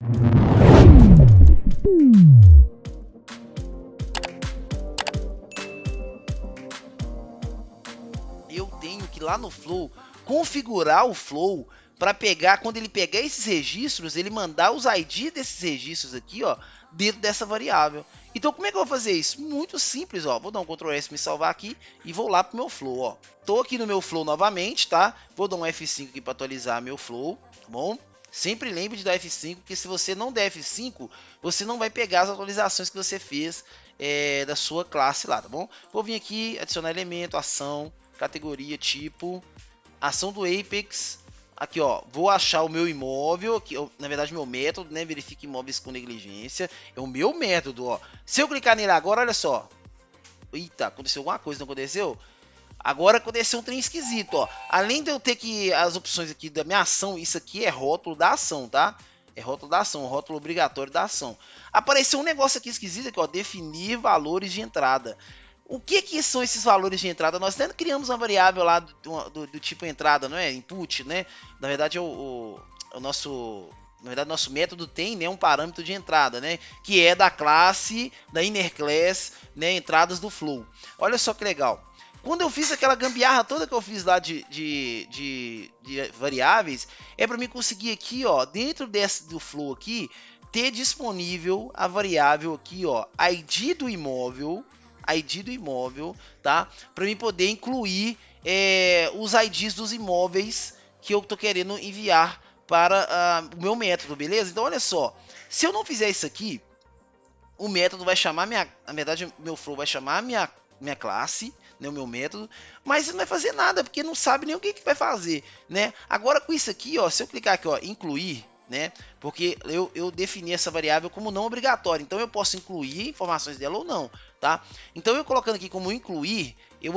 Eu tenho que lá no Flow configurar o Flow para pegar, quando ele pegar esses registros, ele mandar os ID desses registros aqui, ó, dentro dessa variável. Então, como é que eu vou fazer isso? Muito simples, ó. Vou dar um Ctrl S, me salvar aqui e vou lá pro meu Flow, ó. Tô aqui no meu Flow novamente, tá? Vou dar um F5 aqui para atualizar meu Flow, tá bom? Sempre lembre de dar F5, porque se você não der F5, você não vai pegar as atualizações que você fez da sua classe lá, tá bom? Vou vir aqui, adicionar elemento, ação, categoria, tipo, ação do Apex. Aqui, ó, vou achar o meu imóvel, aqui, na verdade, meu método, né? Verifique imóveis com negligência. É o meu método, ó. Se eu clicar nele agora, olha só. Eita, aconteceu alguma coisa, não aconteceu? Agora aconteceu um trem esquisito, ó. Além de eu ter que as opções aqui da minha ação, isso aqui é rótulo da ação, tá? É rótulo da ação, rótulo obrigatório da ação. Apareceu um negócio aqui esquisito aqui, ó, definir valores de entrada. O que são esses valores de entrada? Nós até criamos uma variável lá do tipo entrada, não é? Input, né? Na verdade, o nosso... Na verdade, nosso método tem, né, um parâmetro de entrada, né? Que é da classe, da inner class, né? Entradas do Flow. Olha só que legal. Quando eu fiz aquela gambiarra toda que eu fiz lá de variáveis, é para mim conseguir aqui, ó, dentro do Flow aqui, ter disponível a variável aqui, ó, ID do imóvel, tá? Para mim poder incluir os IDs dos imóveis que eu tô querendo enviar para o meu método, beleza? Então olha só, se eu não fizer isso aqui, o método vai chamar na verdade, meu Flow vai chamar minha classe, né, o meu método, mas não vai fazer nada, porque não sabe nem o que vai fazer, né? Agora com isso aqui, ó, se eu clicar aqui, ó, incluir, né? Porque eu defini essa variável como não obrigatória, então eu posso incluir informações dela ou não, tá? Então eu colocando aqui como incluir, eu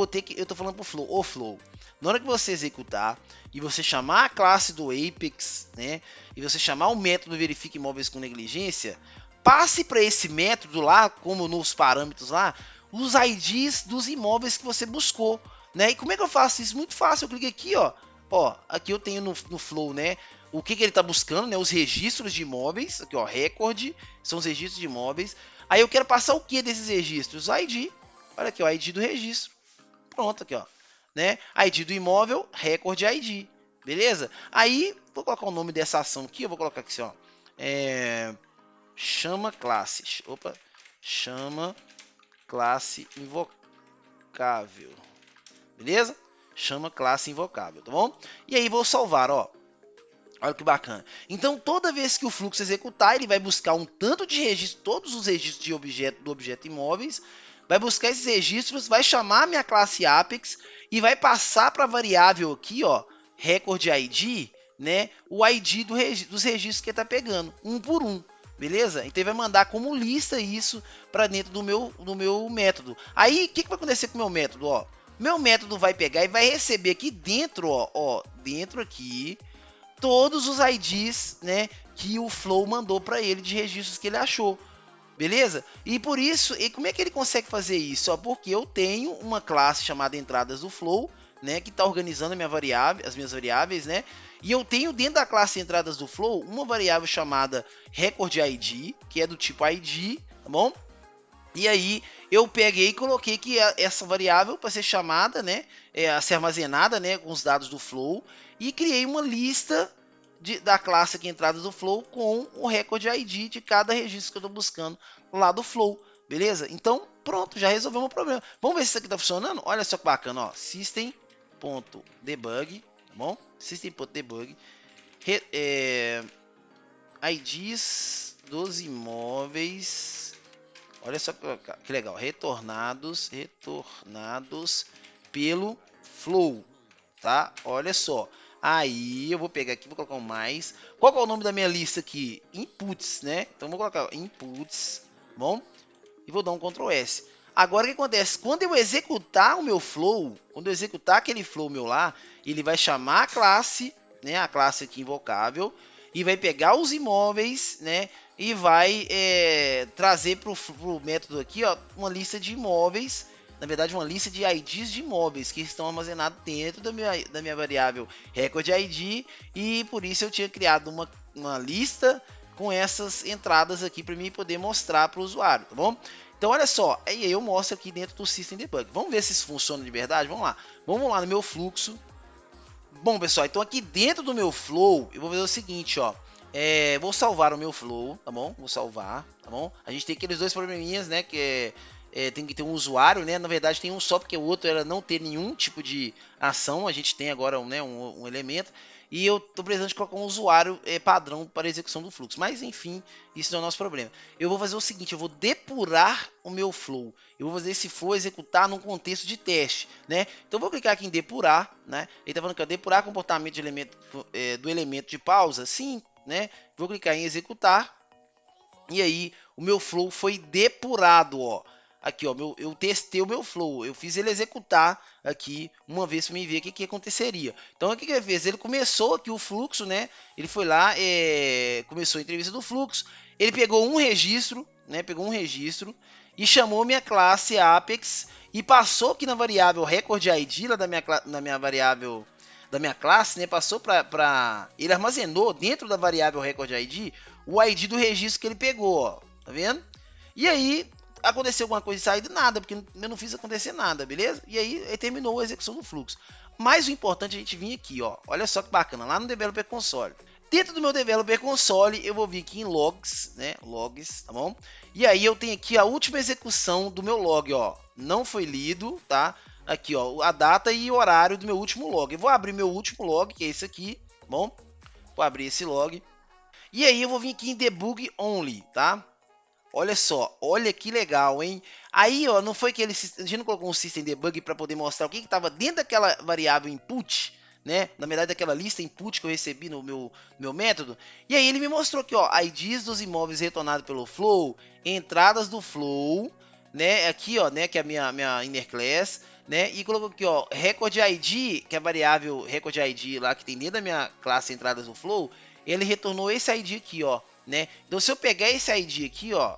tô falando pro Flow, ô Flow, na hora que você executar e você chamar a classe do Apex, né? E você chamar o método verifique imóveis com negligência, passe para esse método lá, como nos parâmetros lá, os IDs dos imóveis que você buscou, né? E como é que eu faço isso? Muito fácil, eu clico aqui, ó, aqui eu tenho no Flow, né? O que ele está buscando, né? Os registros de imóveis, aqui ó, record, são os registros de imóveis. Aí eu quero passar o que desses registros? O ID, olha aqui, o ID do registro. Pronto, aqui ó, né? ID do imóvel, record ID, beleza? Aí, vou colocar o nome dessa ação aqui, eu vou colocar aqui assim, ó, chama classes, opa, chama classe invocável, beleza? Chama classe invocável, tá bom? E aí vou salvar, ó. Olha que bacana. Então, toda vez que o fluxo executar, ele vai buscar um tanto de registro, todos os registros de do objeto imóveis, vai buscar esses registros, vai chamar a minha classe Apex e vai passar para a variável aqui, ó, record ID, né, o ID dos registros que ele está pegando, um por um. Beleza? Então ele vai mandar como lista isso para dentro do meu método. Aí, o que vai acontecer com o meu método? Ó, meu método vai pegar e vai receber aqui dentro, ó, dentro aqui, todos os IDs, né, que o Flow mandou para ele de registros que ele achou. Beleza? E por isso, e como é que ele consegue fazer isso? Ó, porque eu tenho uma classe chamada entradas do Flow, né, que está organizando as minhas variáveis, né? E eu tenho dentro da classe entradas do Flow uma variável chamada record ID, que é do tipo ID, tá bom? E aí eu peguei e coloquei que essa variável para ser chamada, né, a ser armazenada, né, com os dados do Flow, e criei uma lista da classe aqui entradas do Flow com o record ID de cada registro que eu estou buscando lá do Flow, beleza? Então pronto, já resolvemos o problema. Vamos ver se isso aqui está funcionando. Olha só que bacana, ó, system.debug, tá bom? System.debug, IDs dos imóveis. Olha só que legal, retornados pelo Flow, tá? Olha só. Aí eu vou pegar aqui, vou colocar um mais. Qual que é o nome da minha lista aqui? Inputs, né? Então vou colocar inputs, bom? E vou dar um Ctrl S. Agora o que acontece? Quando eu executar o meu Flow, quando eu executar aquele Flow meu lá, ele vai chamar a classe, né? A classe aqui invocável, e vai pegar os imóveis, né? E vai trazer para o método aqui, ó, uma lista de imóveis, na verdade uma lista de IDs de imóveis que estão armazenados dentro da minha variável record ID, e por isso eu tinha criado uma lista com essas entradas aqui para mim poder mostrar para o usuário, tá bom? Então olha só, aí eu mostro aqui dentro do System Debug. Vamos ver se isso funciona de verdade? Vamos lá no meu fluxo. Bom, pessoal, então aqui dentro do meu flow, eu vou fazer o seguinte, ó. Vou salvar o meu flow, tá bom? Vou salvar, tá bom? A gente tem aqueles dois probleminhas, né? Que tem que ter um usuário, né? Na verdade tem um só, porque o outro era não ter nenhum tipo de ação. A gente tem agora, né, um elemento. E eu tô precisando de colocar um usuário padrão para a execução do fluxo. Mas enfim, isso não é o nosso problema. Eu vou fazer o seguinte, eu vou depurar o meu flow. Eu vou fazer esse flow executar num contexto de teste, né? Então eu vou clicar aqui em depurar, né? Ele tá falando que depurar comportamento de elemento, do elemento de pausa, sim, né? Vou clicar em executar. E aí o meu flow foi depurado, ó. Aqui, ó, eu testei o meu flow, eu fiz ele executar aqui uma vez para me ver o que aconteceria. Então, o que ele fez? Ele começou aqui o fluxo, né? Ele foi lá, começou a entrevista do fluxo. Ele pegou um registro, né? Pegou um registro e chamou minha classe Apex e passou aqui na variável record ID lá da minha variável da minha classe, né? Passou para ele armazenou dentro da variável record ID o ID do registro que ele pegou, ó. Tá vendo? E aí aconteceu alguma coisa de saída? Nada, porque eu não fiz acontecer nada, beleza? E aí ele terminou a execução do fluxo. Mas o importante é a gente vir aqui, ó. Olha só que bacana, lá no Developer Console. Dentro do meu Developer Console, eu vou vir aqui em Logs, né? Logs, tá bom? E aí eu tenho aqui a última execução do meu log, ó. Não foi lido, tá? Aqui, ó, a data e o horário do meu último log. Eu vou abrir meu último log, que é esse aqui, tá bom? Vou abrir esse log. E aí eu vou vir aqui em Debug Only, tá? Olha só, olha que legal, hein? Aí, ó, não foi que a gente não colocou um System Debug para poder mostrar o que estava dentro daquela variável input, né? Na verdade, daquela lista input que eu recebi no meu método. E aí ele me mostrou aqui, ó, IDs dos imóveis retornados pelo flow, entradas do flow, né? Aqui, ó, né, que é a minha inner class, né? E colocou aqui, ó, record ID, que é a variável record ID lá que tem dentro da minha classe entradas do flow, ele retornou esse ID aqui, ó. Né? Então, se eu pegar esse ID aqui, ó,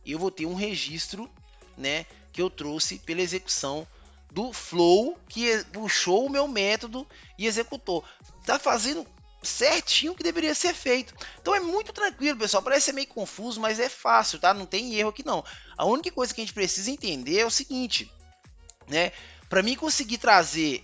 eu vou ter um registro, né, que eu trouxe pela execução do flow que puxou o meu método e executou. Tá fazendo certinho o que deveria ser feito. Então é muito tranquilo, pessoal. Parece ser meio confuso, mas é fácil, tá? Não tem erro aqui não. A única coisa que a gente precisa entender é o seguinte, né? Para mim conseguir trazer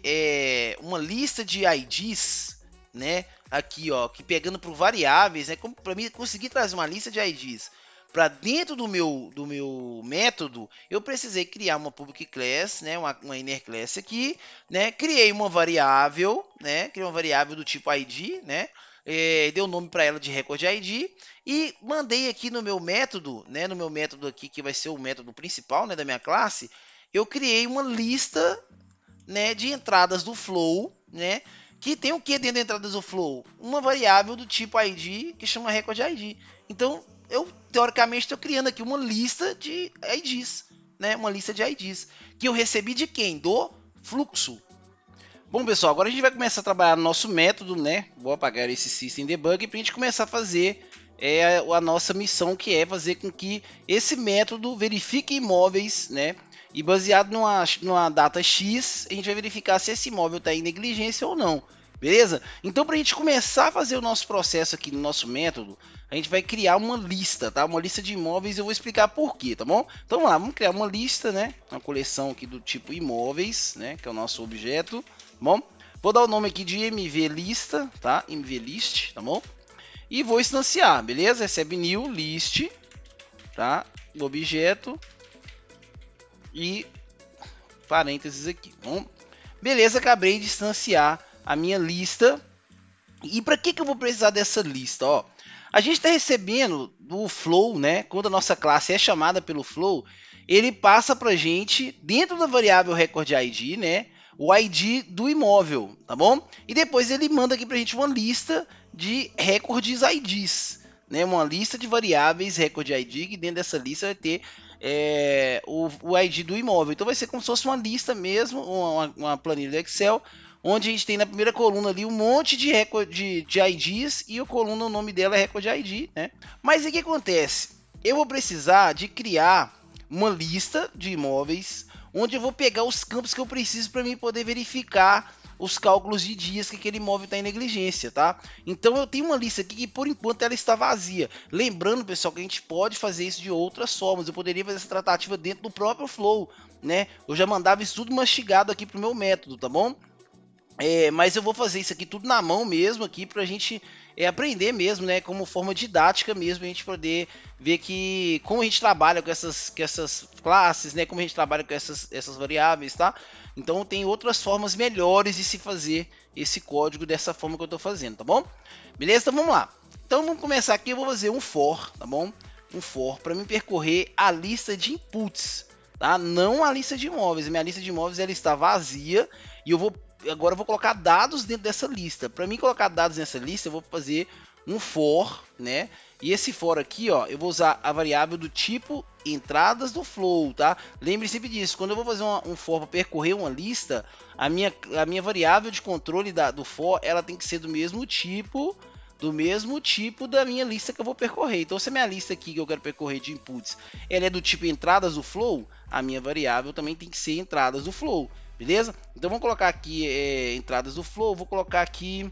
uma lista de IDs, né? Aqui, ó, que pegando por variáveis, né? Para mim conseguir trazer uma lista de IDs para dentro do meu método, eu precisei criar uma public class, né? Uma inner class aqui, né? Criei uma variável, né? Criei uma variável do tipo ID, né? Dei o nome para ela de record ID e mandei aqui no meu método, né? No meu método aqui que vai ser o método principal, né? Da minha classe, eu criei uma lista, né? De entradas do flow, né? Que tem o que dentro da entrada do flow? Uma variável do tipo ID que chama record ID. Então, eu teoricamente estou criando aqui uma lista de IDs, né? Uma lista de IDs que eu recebi de quem? Do fluxo. Bom, pessoal, agora a gente vai começar a trabalhar no nosso método, né? Vou apagar esse System Debug para a gente começar a fazer a nossa missão, que é fazer com que esse método verifique imóveis, né? E baseado numa data X, a gente vai verificar se esse imóvel está em negligência ou não, beleza? Então, para a gente começar a fazer o nosso processo aqui no nosso método, a gente vai criar uma lista, tá? Uma lista de imóveis, eu vou explicar por quê, tá bom? Então, vamos lá, vamos criar uma lista, né? Uma coleção aqui do tipo imóveis, né? Que é o nosso objeto, tá bom? Vou dar o nome aqui de mvlista, tá? mvlist, tá bom? E vou instanciar, beleza? Recebe new list, tá? O objeto e parênteses aqui, bom? Beleza, acabei de instanciar a minha lista. E para que eu vou precisar dessa lista? Ó, a gente está recebendo do flow, né? Quando a nossa classe é chamada pelo flow, ele passa para a gente dentro da variável record ID, né? O ID do imóvel, tá bom? E depois ele manda aqui para a gente uma lista de records IDs, né? Uma lista de variáveis record ID, que dentro dessa lista vai ter o ID do imóvel. Então vai ser como se fosse uma lista mesmo, uma planilha do Excel, onde a gente tem na primeira coluna ali um monte de de IDs e a coluna, o nome dela é record ID, né? Mas o que acontece? Eu vou precisar de criar uma lista de imóveis onde eu vou pegar os campos que eu preciso para mim poder verificar os cálculos de dias que aquele imóvel está em negligência, tá? Então eu tenho uma lista aqui que por enquanto ela está vazia. Lembrando, pessoal, que a gente pode fazer isso de outras formas. Eu poderia fazer essa tratativa dentro do próprio Flow, né? Eu já mandava isso tudo mastigado aqui pro meu método, tá bom? Mas eu vou fazer isso aqui tudo na mão mesmo aqui pra gente aprender mesmo, né, como forma didática mesmo, a gente poder ver que como a gente trabalha com essas classes, né, como a gente trabalha com essas variáveis, tá? Então tem outras formas melhores de se fazer esse código dessa forma que eu tô fazendo, tá bom? Beleza? Então vamos lá. Então vamos começar aqui, eu vou fazer um for, tá bom? Um for para me percorrer a lista de inputs, tá? Não a lista de imóveis. Minha lista de imóveis ela está vazia e agora eu vou colocar dados dentro dessa lista. Para mim colocar dados nessa lista, eu vou fazer um for, né? E esse for aqui, ó, eu vou usar a variável do tipo entradas do flow, tá? Lembre sempre disso. Quando eu vou fazer um for para percorrer uma lista, a minha variável de controle do for, ela tem que ser do mesmo tipo da minha lista que eu vou percorrer. Então, se a minha lista aqui que eu quero percorrer de inputs, ela é do tipo entradas do flow, a minha variável também tem que ser entradas do flow. Beleza? Então vamos colocar aqui entradas do flow, vou colocar aqui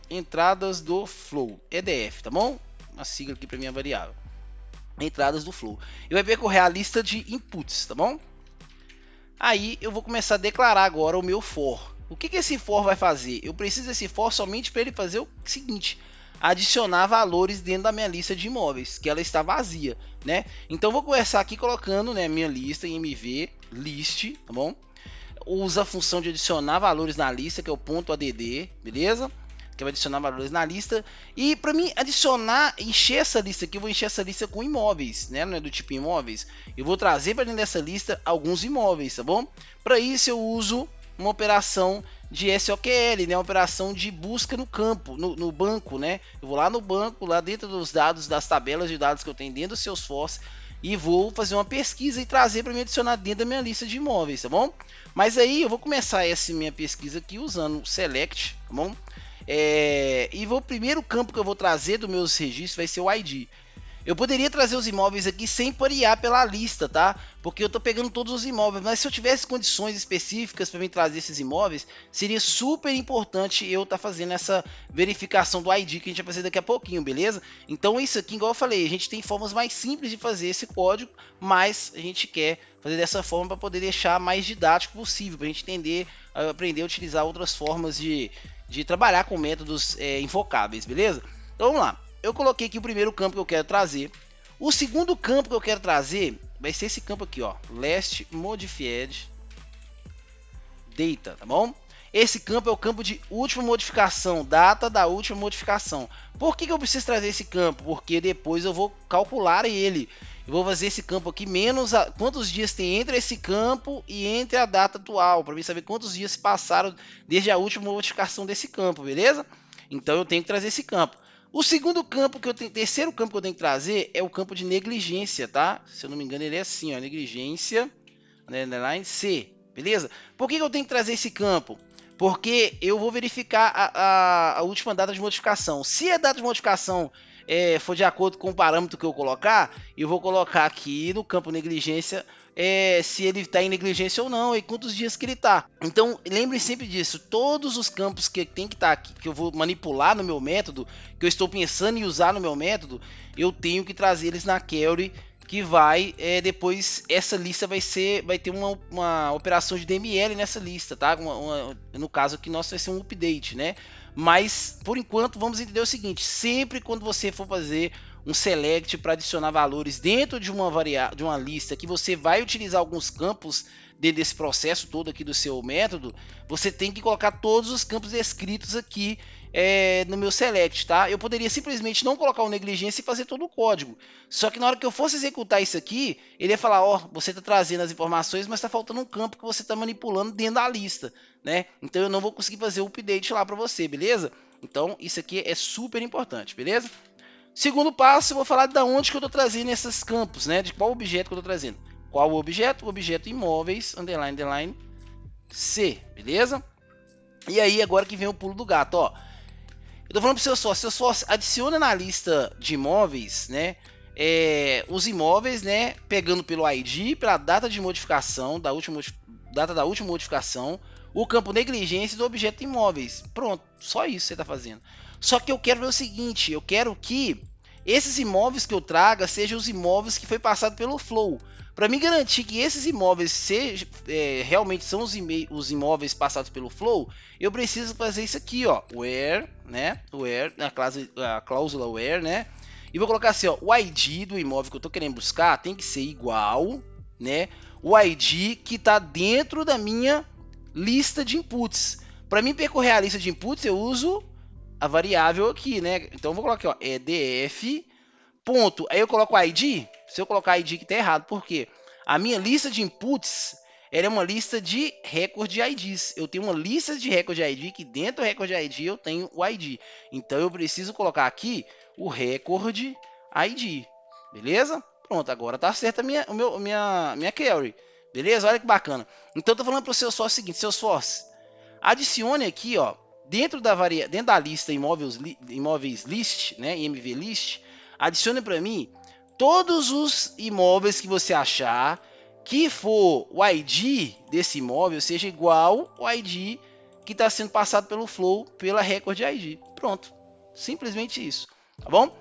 entradas do flow, EDF, tá bom? Uma sigla aqui para minha variável. Entradas do flow. E vai percorrer a lista de inputs, tá bom? Aí eu vou começar a declarar agora o meu for. O que esse for vai fazer? Eu preciso desse for somente para ele fazer o seguinte: adicionar valores dentro da minha lista de imóveis, que ela está vazia, né? Então eu vou começar aqui colocando, né, minha lista em mv list, tá bom? Usa a função de adicionar valores na lista, que é o ponto .add, beleza? Que vai adicionar valores na lista. E para mim encher essa lista aqui, eu vou encher essa lista com imóveis, né? Não é do tipo imóveis. Eu vou trazer para dentro dessa lista alguns imóveis, tá bom? Para isso eu uso uma operação de SOQL, né? Uma operação de busca no campo, no banco, né? Eu vou lá no banco, lá dentro dos dados, das tabelas de dados que eu tenho dentro do Salesforce, e vou fazer uma pesquisa e trazer para me adicionar dentro da minha lista de imóveis, tá bom? Mas aí eu vou começar essa minha pesquisa aqui usando select, tá bom? E o primeiro campo que eu vou trazer dos meus registros vai ser o ID. Eu poderia trazer os imóveis aqui sem parear pela lista, tá? Porque eu tô pegando todos os imóveis, mas se eu tivesse condições específicas para me trazer esses imóveis, seria super importante eu estar fazendo essa verificação do ID que a gente vai fazer daqui a pouquinho, beleza? Então isso aqui, igual eu falei, a gente tem formas mais simples de fazer esse código, mas a gente quer fazer dessa forma para poder deixar mais didático possível, para a gente aprender a utilizar outras formas de trabalhar com métodos invocáveis, beleza? Então vamos lá. Eu coloquei aqui o primeiro campo que eu quero trazer. O segundo campo que eu quero trazer vai ser esse campo aqui, ó, last modified data, tá bom? Esse campo é o campo de última modificação, data da última modificação. Por que eu preciso trazer esse campo? Porque depois eu vou calcular ele. Eu vou fazer esse campo aqui menos quantos dias tem entre esse campo e entre a data atual, para mim saber quantos dias se passaram desde a última modificação desse campo, beleza? Então eu tenho que trazer esse campo. O segundo campo terceiro campo que eu tenho que trazer é o campo de negligência, tá? Se eu não me engano, ele é assim, ó, negligência, underline C, beleza? Por que eu tenho que trazer esse campo? Porque eu vou verificar a última data de modificação. Se a data de modificação for de acordo com o parâmetro que eu colocar, eu vou colocar aqui no campo negligência se ele está em negligência ou não e quantos dias que ele está. Então lembre sempre disso, todos os campos que tem que estar aqui, que eu vou manipular no meu método, que eu estou pensando em usar no meu método, eu tenho que trazer eles na query, que vai depois essa lista vai ter uma operação de DML nessa lista, tá? No caso aqui nosso vai ser um update, né? Mas por enquanto vamos entender o seguinte: sempre quando você for fazer um select para adicionar valores dentro de uma lista que você vai utilizar alguns campos dentro desse processo todo aqui do seu método, você tem que colocar todos os campos descritos aqui no meu select, tá? Eu poderia simplesmente não colocar o negligência e fazer todo o código, só que na hora que eu fosse executar isso aqui, ele ia falar, ó, você está trazendo as informações, mas está faltando um campo que você está manipulando dentro da lista, né? Então eu não vou conseguir fazer o update lá para você, beleza? Então isso aqui é super importante, beleza? Segundo passo, eu vou falar de onde que eu estou trazendo esses campos, né? De qual objeto que eu estou trazendo. Qual o objeto? O objeto imóveis, underline C, beleza? E aí, agora que vem o pulo do gato, ó. Eu tô falando pro seu sócio adiciona na lista de imóveis, né? Os imóveis, né? Pegando pelo ID, pela data de modificação, data da última modificação, o campo negligência do objeto imóveis. Pronto, só isso você está fazendo. Só que eu quero ver o seguinte, eu quero que esses imóveis que eu traga sejam os imóveis que foi passado pelo flow. Para me garantir que esses imóveis realmente são os imóveis passados pelo flow, eu preciso fazer isso aqui, ó, where, né, where, a cláusula where, né, e vou colocar assim, ó, o ID do imóvel que eu estou querendo buscar tem que ser igual, né, o ID que está dentro da minha lista de inputs. Para mim percorrer a lista de inputs, eu uso a variável aqui, né? Então eu vou colocar aqui, ó, edf, ponto. Aí eu coloco o ID. Se eu colocar ID que tá errado, por quê? A minha lista de inputs, ela é uma lista de recorde IDs. Eu tenho uma lista de recorde ID que dentro do recorde ID eu tenho o ID. Então eu preciso colocar aqui o recorde ID. Beleza? Pronto, agora tá certa a minha query. Beleza? Olha que bacana. Então eu tô falando para o Salesforce o seguinte, Salesforce, adicione aqui, ó, dentro da lista imóveis list, né, IMV list, adicione para mim todos os imóveis que você achar que for o ID desse imóvel seja igual ao ID que está sendo passado pelo flow pela record ID. Pronto, simplesmente isso, tá bom?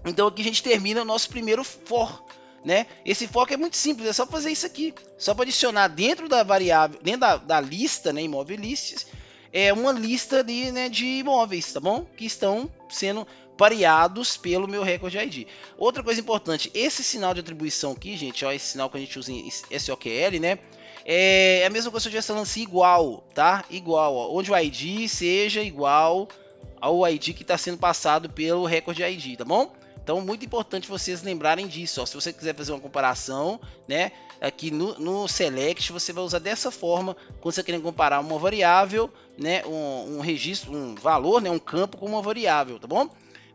Então aqui a gente termina o nosso primeiro for, né? Esse for é muito simples, é só fazer isso aqui, só para adicionar dentro da variável, dentro da lista, né, imóvel lists, uma lista de imóveis, tá bom? Que estão sendo pareados pelo meu recorde ID. Outra coisa importante, esse sinal de atribuição aqui, gente, ó, esse sinal que a gente usa em SOQL, né? É a mesma coisa se eu estivesse falando assim, igual, tá? Igual, ó, onde o ID seja igual ao ID que está sendo passado pelo recorde ID, tá bom? Então, muito importante vocês lembrarem disso. Ó. Se você quiser fazer uma comparação, né, aqui no Select, você vai usar dessa forma quando você quer comparar uma variável, né, um registro, um valor, né, um campo com uma variável, tá bom?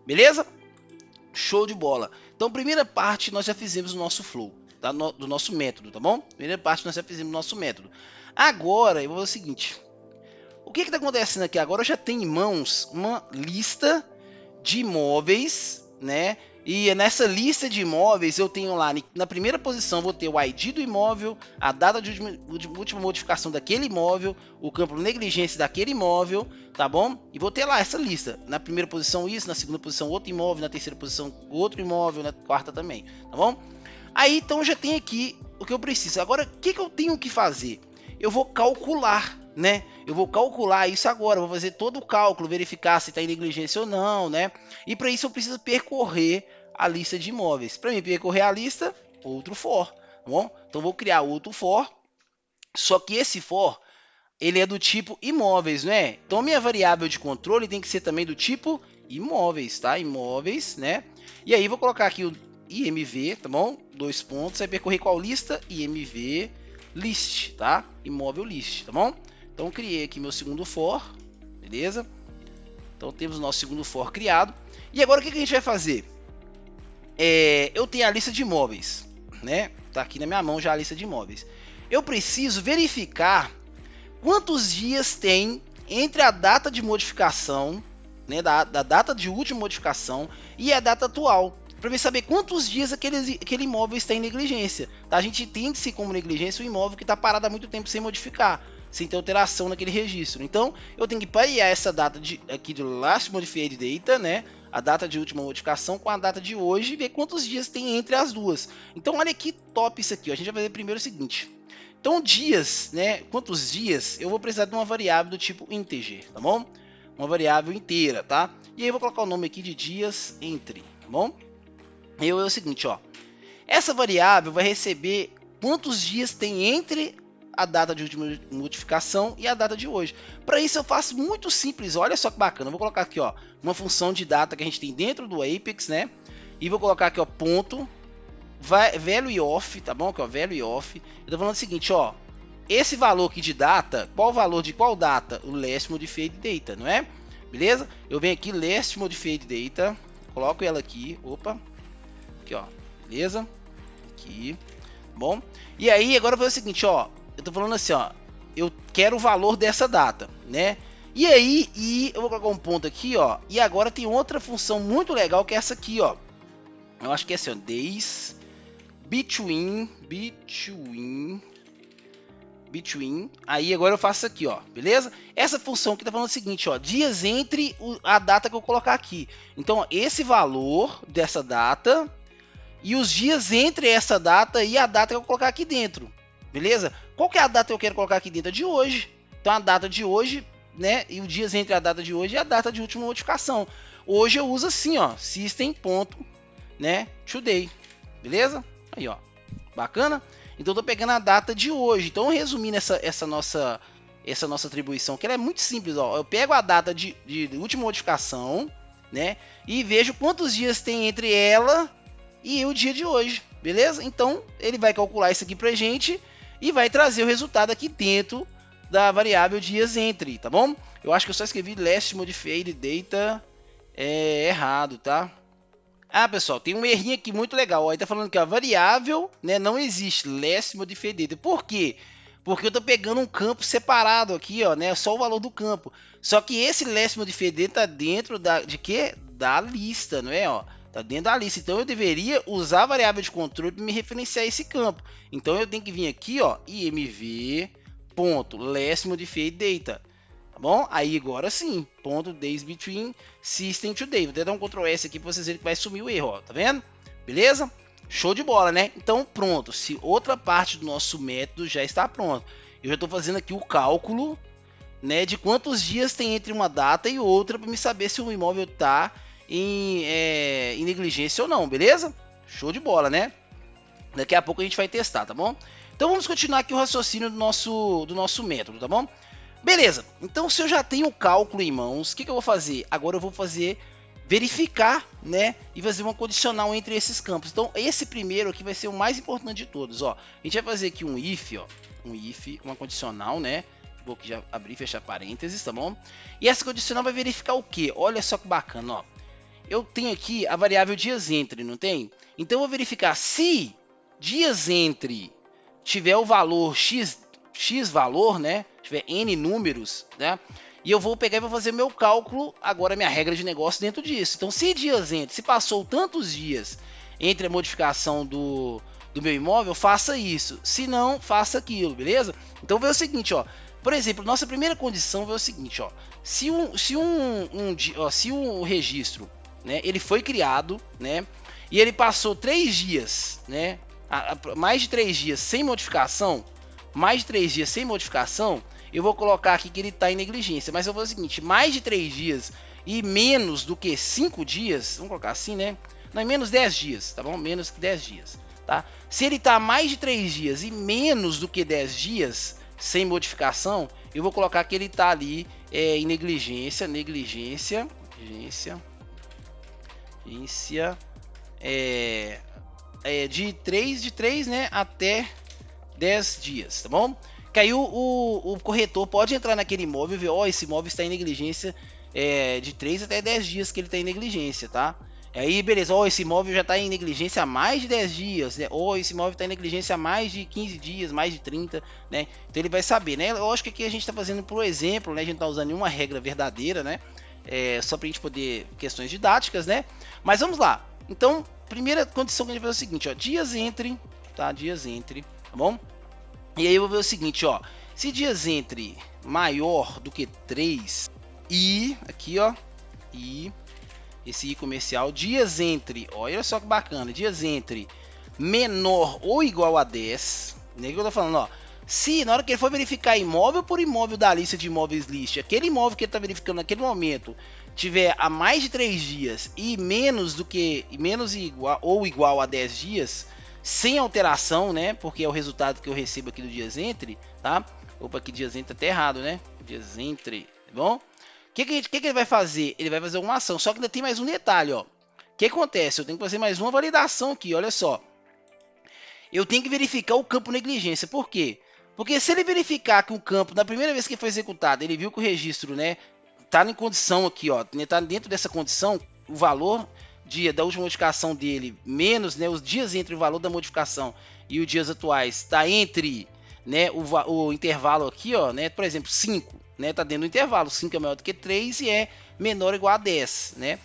Beleza? Show de bola. Então, primeira parte nós já fizemos o nosso flow, tá? Do nosso método, tá bom? Primeira parte nós já fizemos o nosso método. Agora, eu vou fazer o seguinte. O que está acontecendo aqui? Agora eu já tenho em mãos uma lista de imóveis, né? E nessa lista de imóveis eu tenho lá na primeira posição vou ter o ID do imóvel, a data de última modificação daquele imóvel, o campo negligência daquele imóvel, tá bom? E vou ter lá essa lista. Na primeira posição isso, na segunda posição outro imóvel, na terceira posição outro imóvel, na quarta também, tá bom? Aí então já tem aqui o que eu preciso. Agora o que eu tenho que fazer? Eu vou calcular, né? Eu vou calcular isso agora, vou fazer todo o cálculo, verificar se está em negligência ou não, né? E para isso eu preciso percorrer a lista de imóveis. Para mim percorrer a lista, outro for, tá bom? Então vou criar outro for, só que esse for, ele é do tipo imóveis, né? Então minha variável de controle tem que ser também do tipo imóveis, tá? Imóveis, né? E aí vou colocar aqui o IMV, tá bom? 2 pontos, vai percorrer qual lista? IMV list, tá? Imóvel list, tá bom? Então criei aqui meu segundo for, beleza? Então temos o nosso segundo for criado. E agora o que a gente vai fazer? Eu tenho a lista de imóveis, né? Tá aqui na minha mão já a lista de imóveis. Eu preciso verificar quantos dias tem entre a data de modificação, né? Da data de última modificação e a data atual. Para mim saber quantos dias aquele imóvel está em negligência. Tá? A gente entende-se como negligência o imóvel que está parado há muito tempo sem modificar, sem ter alteração naquele registro. Então, eu tenho que parear essa data aqui do Last Modified Data, né? A data de última modificação com a data de hoje e ver quantos dias tem entre as duas. Então, olha que top isso aqui. Ó. A gente vai fazer primeiro o seguinte. Então, dias, né? Quantos dias? Eu vou precisar de uma variável do tipo integer, tá bom? Uma variável inteira, tá? E aí eu vou colocar o nome aqui de dias entre, tá bom? E é o seguinte, ó. Essa variável vai receber quantos dias tem entre a data de última modificação e a data de hoje. Para isso eu faço muito simples, olha só que bacana. Eu vou colocar aqui, ó, uma função de data que a gente tem dentro do Apex, né? E vou colocar aqui, ó, ponto value of, tá bom? Aqui, ó, value of. Eu tô falando o seguinte, ó, esse valor aqui de data, qual o valor de qual data? O last modified data, não é? Beleza? Eu venho aqui last modified data, coloco ela aqui, opa. Aqui, ó, beleza? Aqui, bom? E aí, agora eu vou fazer o seguinte, ó. Eu tô falando assim, ó. Eu quero o valor dessa data, né? E aí, eu vou colocar um ponto aqui, ó. E agora tem outra função muito legal que é essa aqui, ó. Eu acho que é assim, ó. Days between between, aí agora eu faço aqui, ó, beleza? Essa função aqui tá falando o seguinte, ó, dias entre a data que eu colocar aqui. Então, ó, esse valor dessa data e os dias entre essa data e a data que eu vou colocar aqui dentro, beleza? Qual que é a data que eu quero colocar aqui dentro? A de hoje. Então, a data de hoje, né, e os dias entre a data de hoje e a data de última modificação. Hoje eu uso assim, ó, system.today, beleza? Aí, ó, bacana? Então eu tô pegando a data de hoje. Então, resumindo essa nossa atribuição, que ela é muito simples, ó. Eu pego a data de última modificação, né? E vejo quantos dias tem entre ela e o dia de hoje, beleza? Então, ele vai calcular isso aqui pra gente e vai trazer o resultado aqui dentro da variável dias entre, tá bom? Eu acho que eu só escrevi last modified data errado, tá? Ah, pessoal, tem um errinho aqui muito legal. Ó, ele tá falando que a variável, né, não existe, last modified data. Por quê? Porque eu tô pegando um campo separado aqui, ó, né, só o valor do campo. Só que esse last modified data tá dentro de quê? Da lista, não é, ó? Tá dentro da lista. Então eu deveria usar a variável de controle para me referenciar esse campo. Então eu tenho que vir aqui, ó, imv.last modified data. Tá bom? Aí agora sim, ponto days between system today. Vou até dar um Ctrl S aqui para vocês verem que vai sumir o erro, ó. Tá vendo? Beleza? Show de bola, né? Então pronto, se outra parte do nosso método já está pronto. Eu já estou fazendo aqui o cálculo, né, de quantos dias tem entre uma data e outra para me saber se o imóvel está em negligência ou não, beleza? Show de bola, né? Daqui a pouco a gente vai testar, tá bom? Então vamos continuar aqui o raciocínio do nosso método, tá bom? Beleza, então se eu já tenho o cálculo em mãos, o que eu vou fazer? Agora eu vou verificar, né, e fazer uma condicional entre esses campos. Então esse primeiro aqui vai ser o mais importante de todos, ó. A gente vai fazer aqui um if, ó, uma condicional, né? Vou aqui já abrir e fechar parênteses, tá bom? E essa condicional vai verificar o quê? Olha só que bacana, ó. Eu tenho aqui a variável dias entre, não tem? Então eu vou verificar se dias entre tiver o valor x valor, né? Tiver n números, né? E eu vou pegar e vou fazer meu cálculo, agora minha regra de negócio dentro disso. Então, se dias entre, se passou tantos dias entre a modificação do meu imóvel, faça isso. Se não, faça aquilo, beleza? Então, vê o seguinte, ó. Por exemplo, nossa primeira condição é o seguinte, ó. Se um registro, né, ele foi criado, né? E ele passou 3 dias, né? Mais de 3 dias sem modificação, eu vou colocar aqui que ele está em negligência. Mas eu vou fazer o seguinte, mais de 3 dias e menos do que 5 dias, vamos colocar assim, né? Não, é menos 10 dias, tá bom? Menos que 10 dias, tá? Se ele está mais de 3 dias e menos do que 10 dias sem modificação, eu vou colocar que ele está ali em negligência de 3, né, até 10 dias, tá bom? Que aí o corretor pode entrar naquele imóvel e ver, ó, esse imóvel está em negligência de 3 até 10 dias que ele está em negligência, tá? Aí, beleza, ó, esse imóvel já está em negligência há mais de 10 dias, né? Ó, esse imóvel está em negligência há mais de 15 dias, mais de 30, né? Então ele vai saber, né? Lógico que aqui a gente está fazendo por exemplo, né? A gente não está usando nenhuma regra verdadeira, né? Só para a gente poder, questões didáticas, né? Mas vamos lá. Então, primeira condição que a gente vai fazer é o seguinte, ó, dias entre, tá? Dias entre, tá bom? E aí eu vou ver o seguinte, ó, se dias entre maior do que 3 e, aqui ó, e esse i comercial, dias entre, ó, olha só que bacana, dias entre menor ou igual a 10, né, que eu tô falando, ó, se na hora que ele for verificar imóvel por imóvel da lista de imóveis list, aquele imóvel que ele tá verificando naquele momento tiver a mais de 3 dias e menos igual ou igual a 10 dias, sem alteração, né? Porque é o resultado que eu recebo aqui do dias entre, tá? Opa, aqui dias entre tá até errado, né? Dias entre, tá bom? O que ele vai fazer? Ele vai fazer uma ação, só que ainda tem mais um detalhe, ó. O que acontece? Eu tenho que fazer mais uma validação aqui, olha só. Eu tenho que verificar o campo negligência, por quê? Porque se ele verificar que o campo, na primeira vez que foi executado, ele viu que o registro, né, tá em condição aqui, ó, tá dentro dessa condição, o valor da última modificação dele, menos, né, os dias entre o valor da modificação e os dias atuais, está entre, né, o intervalo aqui, ó, né, por exemplo, 5, né, tá dentro do intervalo, 5 é maior do que 3 e é menor ou igual a 10, né.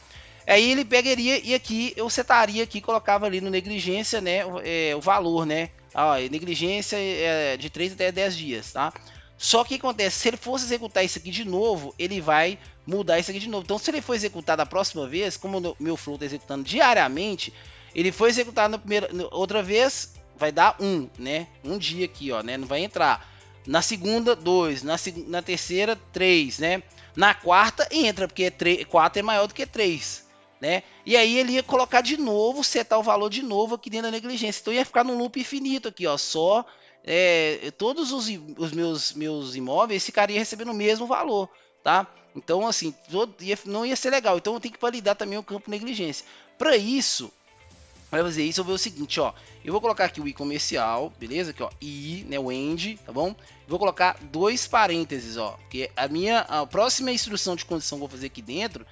Aí ele pegaria e aqui eu setaria aqui, colocava ali no negligência, né, o valor, né? Negligência de 3 até 10 dias, tá? Só que acontece, se ele fosse executar isso aqui de novo, ele vai mudar isso aqui de novo. Então, se ele for executar da próxima vez, como o meu flow está executando diariamente, ele foi executar outra vez, vai dar 1, né? Um dia aqui, ó, né? Não vai entrar. Na segunda, 2. Na terceira, 3, né? Na quarta, entra, porque 4 é maior do que 3, né? E aí ele ia colocar de novo, setar o valor de novo aqui dentro da negligência. Então ia ficar num loop infinito aqui, ó, só todos os meus imóveis ficariam recebendo o mesmo valor, tá? Então assim, não ia ser legal. Então eu tenho que validar também o campo negligência. Para isso, para fazer isso, eu vou ver o seguinte, ó. Eu vou colocar aqui o i comercial, beleza? Aqui, ó, i, né, o end, tá bom? Vou colocar 2 parênteses, ó, porque a próxima instrução de condição que eu vou fazer aqui dentro,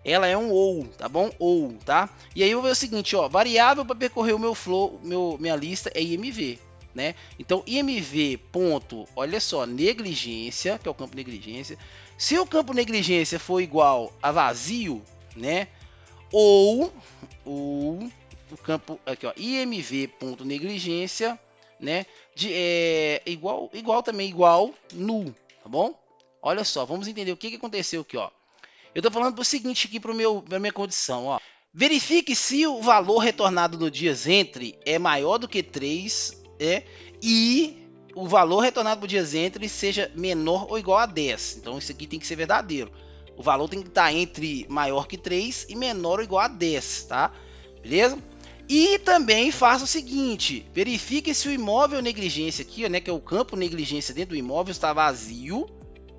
ela é um ou, tá bom? Ou, tá? E aí eu vou ver o seguinte, ó, variável para percorrer o meu flow, minha lista é imv, né? Então imv ponto, olha só, negligência, que é o campo negligência. Se o campo negligência for igual a vazio, né? Ou o campo aqui, ó, imv.negligência, né? Igual também igual null, tá bom? Olha só, vamos entender o que aconteceu aqui, ó. Eu tô falando o seguinte aqui para minha condição, ó. Verifique se o valor retornado no dias entre é maior do que 3, e o valor retornado no dias entre seja menor ou igual a 10. Então isso aqui tem que ser verdadeiro. O valor tem que estar entre maior que 3 e menor ou igual a 10, tá? Beleza? E também faça o seguinte, verifique se o imóvel negligência aqui, né, que é o campo negligência dentro do imóvel, está vazio,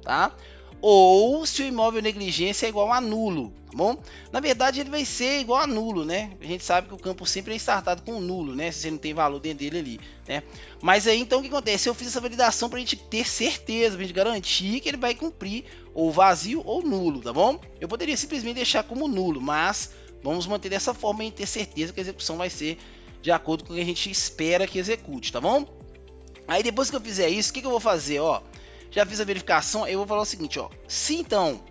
tá? Ou se o imóvel negligência é igual a nulo, tá bom? Na verdade, ele vai ser igual a nulo, né? A gente sabe que o campo sempre é startado com nulo, né? Se você não tem valor dentro dele ali, né? Mas aí, então, o que acontece? Eu fiz essa validação para a gente ter certeza, para a gente garantir que ele vai cumprir ou vazio ou nulo, tá bom? Eu poderia simplesmente deixar como nulo, mas vamos manter dessa forma e ter certeza que a execução vai ser de acordo com o que a gente espera que execute, tá bom? Aí depois que eu fizer isso, o que eu vou fazer, ó? Já fiz a verificação, eu vou falar o seguinte, ó. Se então,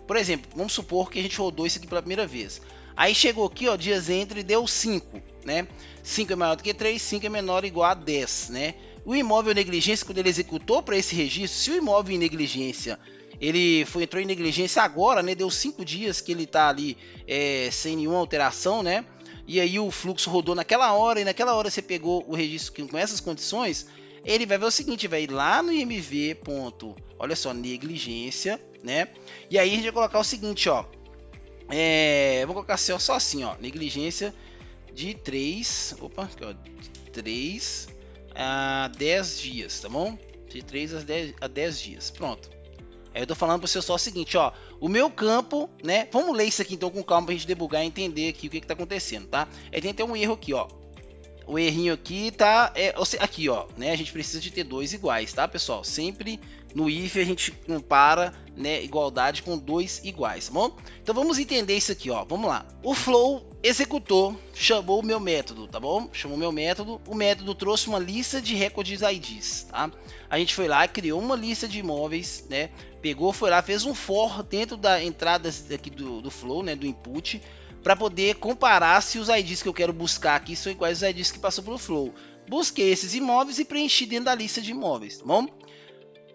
por exemplo, vamos supor que a gente rodou isso aqui pela primeira vez. Aí chegou aqui, ó, dias entre, deu 5, né? 5 é maior do que 3, 5 é menor ou igual a 10, né? O imóvel negligência, quando ele executou para esse registro, se o imóvel em negligência, ele entrou em negligência agora, né? Deu 5 dias que ele tá ali sem nenhuma alteração, né? E aí o fluxo rodou naquela hora, e naquela hora você pegou o registro com essas condições, ele vai ver o seguinte, vai ir lá no imv. Olha só, negligência, né? E aí a gente vai colocar o seguinte, ó. Vou colocar só assim, ó. Negligência de 3. Opa, aqui, ó, de 3 a 10 dias, tá bom? De 3 a 10 dias. Pronto. Aí eu tô falando para você só o seguinte, ó. O meu campo, né? Vamos ler isso aqui então com calma pra gente debugar e entender aqui o que tá acontecendo, tá? Aí tem até um erro aqui, ó. O errinho aqui tá aqui, ó, né? A gente precisa de ter 2 iguais, tá, pessoal? Sempre no if a gente compara, né, igualdade com 2 iguais, tá bom? Então vamos entender isso aqui, ó. Vamos lá. O flow executou, chamou o meu método, tá bom? Chamou o meu método. O método trouxe uma lista de recordes IDs, tá? A gente foi lá, criou uma lista de imóveis, né? Pegou, foi lá, fez um for dentro da entrada aqui do flow, né, do input, para poder comparar se os IDs que eu quero buscar aqui são iguais aos IDs que passou pelo flow. Busquei esses imóveis e preenchi dentro da lista de imóveis, tá bom?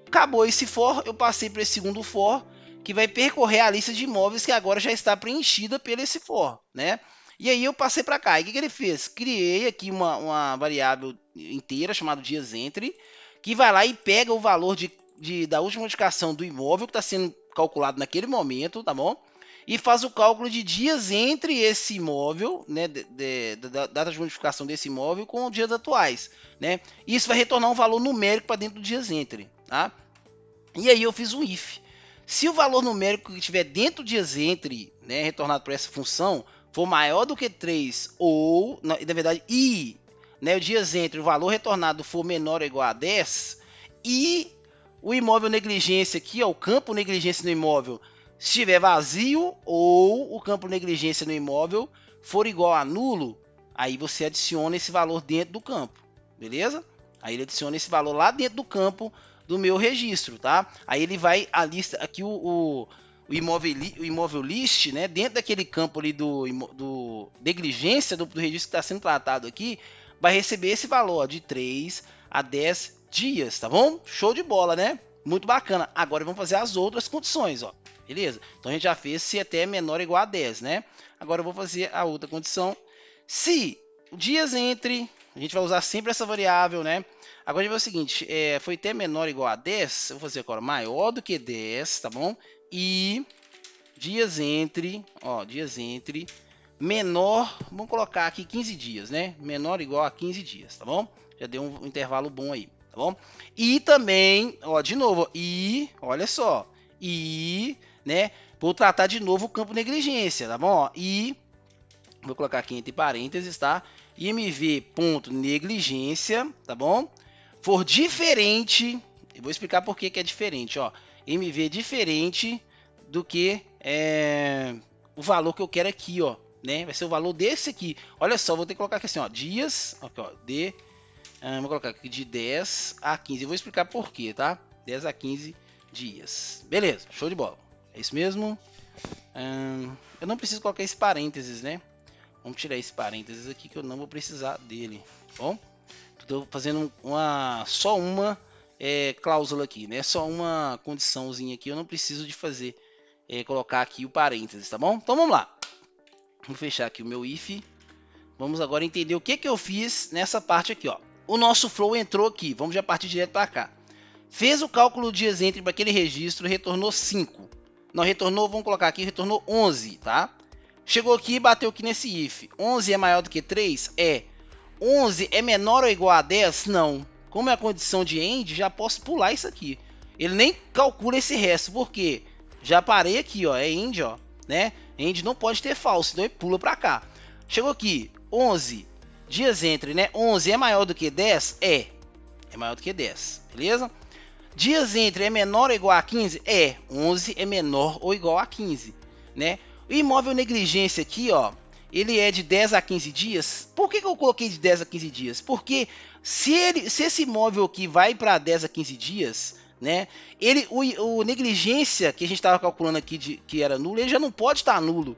Acabou esse for, eu passei para esse segundo for, que vai percorrer a lista de imóveis que agora já está preenchida pelo esse for, né? E aí eu passei para cá. E o que ele fez? Criei aqui uma variável inteira chamada dias entre, que vai lá e pega o valor da última modificação do imóvel que está sendo calculado naquele momento, tá bom? E faz o cálculo de dias entre esse imóvel, né, da data de modificação desse imóvel com os dias atuais, né? Isso vai retornar um valor numérico para dentro do dias entre, tá? E aí eu fiz um if. Se o valor numérico que estiver dentro do dias entre, né, retornado por essa função, for maior do que 3 ou, na verdade, e, né, o dias entre, o valor retornado for menor ou igual a 10, e o imóvel negligência aqui, ó, o campo negligência no imóvel, se estiver vazio ou o campo negligência no imóvel for igual a nulo, aí você adiciona esse valor dentro do campo, beleza? Aí ele adiciona esse valor lá dentro do campo do meu registro, tá? Aí ele vai a lista aqui o imóvel list, né, dentro daquele campo ali do negligência do registro que está sendo tratado aqui, vai receber esse valor ó, de 3 a 10 dias, tá bom? Show de bola, né? Muito bacana. Agora vamos fazer as outras condições, ó. Beleza? Então a gente já fez se até é menor ou igual a 10, né? Agora eu vou fazer a outra condição. Se dias entre, a gente vai usar sempre essa variável, né? Agora a gente vai ver o seguinte, foi até menor ou igual a 10, eu vou fazer agora maior do que 10, tá bom? E dias entre, ó, dias entre menor, vamos colocar aqui 15 dias, né? Menor ou igual a 15 dias, tá bom? Já deu um intervalo bom aí, tá bom? E também, ó, de novo, e, olha só, e, né? Vou tratar de novo o campo negligência, tá bom? Ó, e, vou colocar aqui entre parênteses, tá? imv.negligência, tá bom? For diferente, eu vou explicar por que é diferente, ó. MV diferente do que o valor que eu quero aqui, ó, né? Vai ser o valor desse aqui. Olha só, vou ter que colocar aqui assim, ó, dias, aqui, ó, vou colocar aqui de 10 a 15. Eu vou explicar por quê, tá? 10 a 15 dias. Beleza, show de bola. É isso mesmo. Eu não preciso colocar esse parênteses, né? Vamos tirar esse parênteses aqui que eu não vou precisar dele, tá bom? Estou fazendo só uma cláusula aqui, né? Só uma condiçãozinha aqui. Eu não preciso de fazer colocar aqui o parênteses, tá bom? Então vamos lá. Vou fechar aqui o meu if. Vamos agora entender o que eu fiz nessa parte aqui, ó. O nosso flow entrou aqui. Vamos já partir direto para cá. Fez o cálculo de dias entre para aquele registro, retornou 5. Não retornou, vamos colocar aqui, retornou 11, tá? Chegou aqui e bateu aqui nesse if. 11 é maior do que 3? É. 11 é menor ou igual a 10? Não. Como é a condição de end, já posso pular isso aqui. Ele nem calcula esse resto, porque já parei aqui, ó, é end, ó, né? End não pode ter falso, então ele pula para cá. Chegou aqui, 11 dias entre, né? 11 é maior do que 10? É maior do que 10, beleza? Dias entre é menor ou igual a 15? 11 é menor ou igual a 15, né? O imóvel negligência aqui, ó, ele é de 10 a 15 dias. Por que eu coloquei de 10 a 15 dias? Porque se esse imóvel aqui vai para 10 a 15 dias, né? O negligência que a gente estava calculando aqui que era nulo, ele já não pode estar nulo,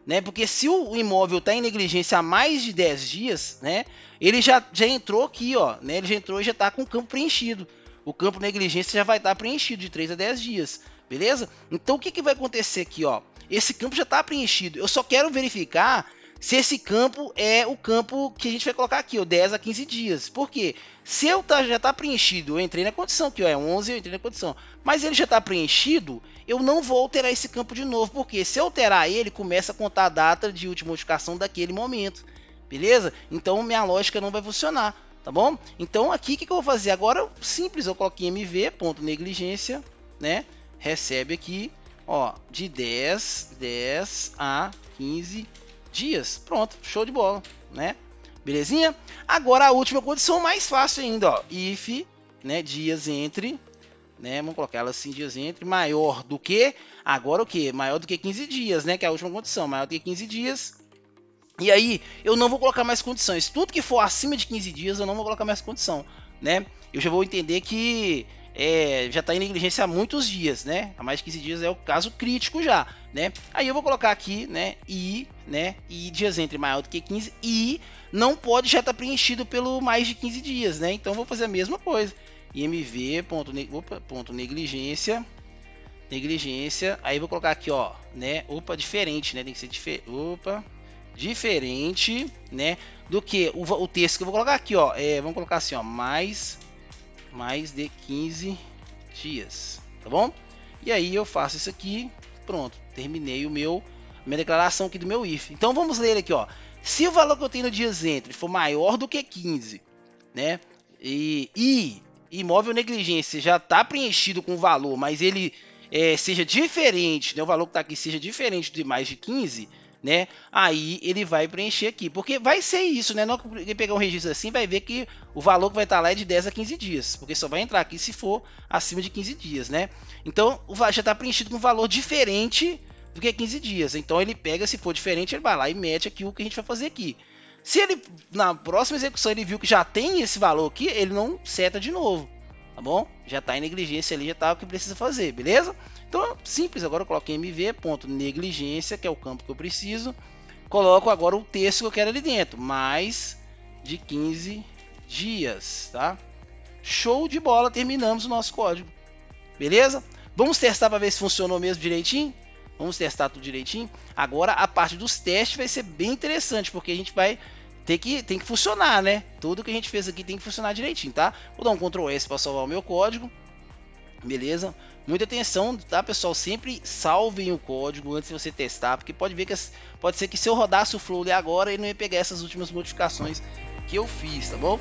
né? Porque se o imóvel está em negligência há mais de 10 dias, né? Ele já entrou aqui, ó, né? Ele já entrou e já está com o campo preenchido. O campo negligência já vai estar preenchido de 3 a 10 dias, beleza? Então o que vai acontecer aqui, ó? Esse campo já está preenchido. Eu só quero verificar se esse campo é o campo que a gente vai colocar aqui, ó, 10 a 15 dias. Por quê? Se já está preenchido, eu entrei na condição aqui, ó, é 11, eu entrei na condição. Mas ele já está preenchido, eu não vou alterar esse campo de novo, porque se eu alterar ele, começa a contar a data de última modificação daquele momento, beleza? Então minha lógica não vai funcionar, tá bom? Então aqui o que eu vou fazer agora? Simples, eu coloquei mv.negligência, né? Recebe aqui, ó, de 10 a 15 dias. Pronto, show de bola, né? Belezinha? Agora a última condição mais fácil ainda, ó. If, né, dias entre, né? Vamos colocar ela assim, dias entre, maior do que, agora o que? Maior do que 15 dias, né? Que é a última condição, maior do que 15 dias. E aí, eu não vou colocar mais condições. Tudo que for acima de 15 dias, eu não vou colocar mais condição, né? Eu já vou entender que já está em negligência há muitos dias, né? Há mais de 15 dias é o caso crítico já, né? Aí eu vou colocar aqui, né? E dias entre maior do que 15 e não pode já estar preenchido pelo mais de 15 dias, né? Então eu vou fazer a mesma coisa. imv.negligência, aí vou colocar aqui, ó, né? Diferente, né? Tem que ser diferente, né? Do que o texto que eu vou colocar aqui, ó. Vamos colocar assim, ó, mais de 15 dias, tá bom? E aí eu faço isso aqui, pronto, terminei minha declaração aqui do meu if. Então vamos ler aqui, ó. Se o valor que eu tenho no dias entre for maior do que 15, né? E imóvel negligência já está preenchido com o valor, mas ele seja diferente, né? O valor que está aqui seja diferente de mais de 15, né? Aí ele vai preencher aqui, porque vai ser isso, né? Não ele pegar um registro assim, vai ver que o valor que vai estar lá é de 10 a 15 dias, porque só vai entrar aqui se for acima de 15 dias, né? Então já está preenchido com um valor diferente do que 15 dias. Então ele pega, se for diferente, ele vai lá e mete aqui o que a gente vai fazer aqui. Se ele, na próxima execução, ele viu que já tem esse valor aqui, ele não seta de novo, tá bom? Já tá em negligência ali, já tá o que precisa fazer, beleza? Então, simples, agora eu coloquei mv.negligência, que é o campo que eu preciso. Coloco agora o texto que eu quero ali dentro, mais de 15 dias, tá? Show de bola, terminamos o nosso código, beleza? Vamos testar para ver se funcionou mesmo direitinho? Vamos testar tudo direitinho. Agora a parte dos testes vai ser bem interessante, porque a gente vai tem que funcionar, né? Tudo que a gente fez aqui tem que funcionar direitinho, tá? Vou dar um Ctrl S para salvar o meu código. Beleza? Muita atenção, tá, pessoal? Sempre salvem o código antes de você testar, porque pode ver que pode ser que se eu rodasse o Flow ali agora, ele não ia pegar essas últimas modificações que eu fiz, tá bom?